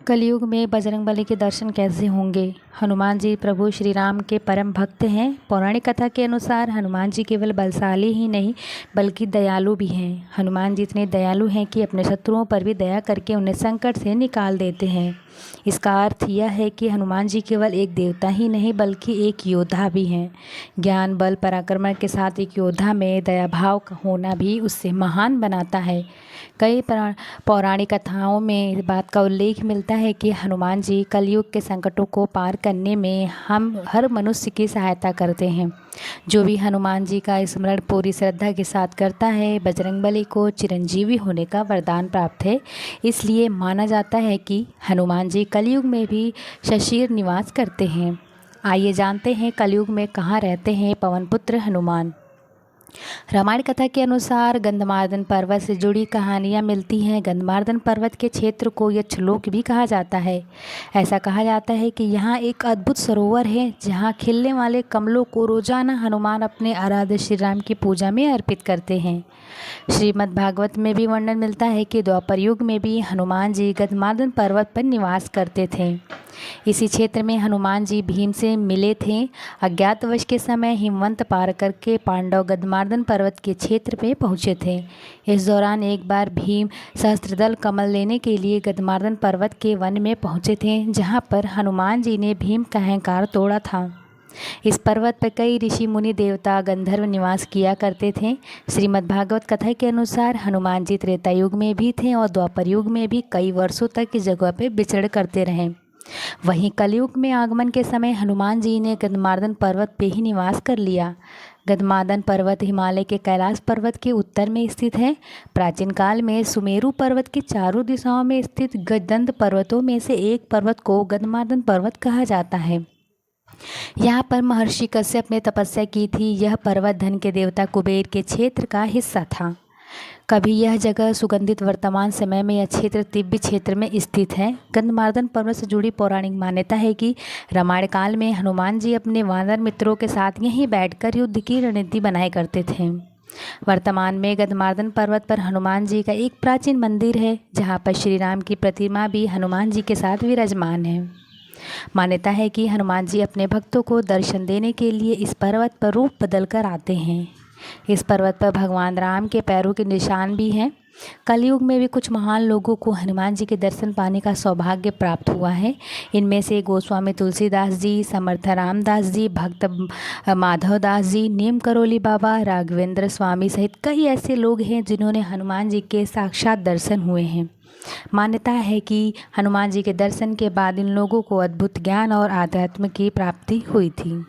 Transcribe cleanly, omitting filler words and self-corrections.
कलयुग में बजरंगबली के दर्शन कैसे होंगे। हनुमान जी प्रभु श्री राम के परम भक्त हैं। पौराणिक कथा के अनुसार हनुमान जी केवल बलशाली ही नहीं बल्कि दयालु भी हैं। हनुमान जी इतने दयालु हैं कि अपने शत्रुओं पर भी दया करके उन्हें संकट से निकाल देते हैं। इसका अर्थ यह है कि हनुमान जी केवल एक देवता ही नहीं बल्कि एक योद्धा भी हैं। ज्ञान बल पराक्रम के साथ एक योद्धा में दया भाव का होना भी उससे महान बनाता है। कई पौराणिक कथाओं में इस बात का उल्लेख मिलता है कि हनुमान जी कलयुग के संकटों को पार करने में हम हर मनुष्य की सहायता करते हैं। जो भी हनुमान जी का स्मरण पूरी श्रद्धा के साथ करता है, बजरंगबली को चिरंजीवी होने का वरदान प्राप्त है। इसलिए माना जाता है कि हनुमान जी कलयुग में भी सशीर निवास करते हैं। आइए जानते हैं कलयुग में कहाँ रहते हैं पवन पुत्र हनुमान। रामायण कथा के अनुसार गंधमार्दन पर्वत से जुड़ी कहानियाँ मिलती हैं। गंधमार्दन पर्वत के क्षेत्र को यक्षलोक भी कहा जाता है। ऐसा कहा जाता है कि यहाँ एक अद्भुत सरोवर है जहाँ खिलने वाले कमलों को रोजाना हनुमान अपने आराध्य श्री राम की पूजा में अर्पित करते हैं। श्रीमद् भागवत में भी वर्णन मिलता है कि द्वापर युग में भी हनुमान जी गंधमार्दन पर्वत पर निवास करते थे। इसी क्षेत्र में हनुमान जी भीम से मिले थे। अज्ञातवश के समय हिमवंत पार करके पांडव गंधमार्दन पर्वत के क्षेत्र में पहुँचे थे। इस दौरान एक बार भीम सहस्त्रदल कमल लेने के लिए गंधमार्दन पर्वत के वन में पहुँचे थे, जहाँ पर हनुमान जी ने भीम का अहंकार तोड़ा था। इस पर्वत पर कई ऋषि मुनि देवता गंधर्व निवास किया करते थे। श्रीमद् भागवत कथा के अनुसार हनुमान जी त्रेता युग में भी थे और द्वापर युग में भी कई वर्षों तक इस जगह पर विचरण करते रहे। वहीं कलयुग में आगमन के समय हनुमान जी ने गंधमार्दन पर्वत पे ही निवास कर लिया। गंधमार्दन पर्वत हिमालय के कैलाश पर्वत के उत्तर में स्थित है। प्राचीन काल में सुमेरु पर्वत की चारों दिशाओं में स्थित गजदंत पर्वतों में से एक पर्वत को गंधमार्दन पर्वत कहा जाता है। यहाँ पर महर्षि कश्यप ने तपस्या की थी। यह पर्वत धन के देवता कुबेर के क्षेत्र का हिस्सा था। कभी यह जगह सुगंधित वर्तमान समय में यह क्षेत्र तिब्बत क्षेत्र में स्थित है। गंधमार्दन पर्वत से जुड़ी पौराणिक मान्यता है कि रामायण काल में हनुमान जी अपने वानर मित्रों के साथ यहीं बैठकर युद्ध की रणनीति बनाया करते थे। वर्तमान में गंधमार्दन पर्वत पर हनुमान जी का एक प्राचीन मंदिर है, जहाँ पर श्री राम की प्रतिमा भी हनुमान जी के साथ विराजमान है। मान्यता है कि हनुमान जी अपने भक्तों को दर्शन देने के लिए इस पर्वत पर रूप बदल कर आते हैं। इस पर्वत पर भगवान राम के पैरों के निशान भी हैं। कलयुग में भी कुछ महान लोगों को हनुमान जी के दर्शन पाने का सौभाग्य प्राप्त हुआ है। इनमें से गोस्वामी तुलसीदास जी, समर्थ रामदास जी, भक्त माधव दास जी, नीम करोली बाबा, राघवेंद्र स्वामी सहित कई ऐसे लोग हैं जिन्होंने हनुमान जी के साक्षात दर्शन हुए हैं। मान्यता है कि हनुमान जी के दर्शन के बाद इन लोगों को अद्भुत ज्ञान और आध्यात्म की प्राप्ति हुई थी।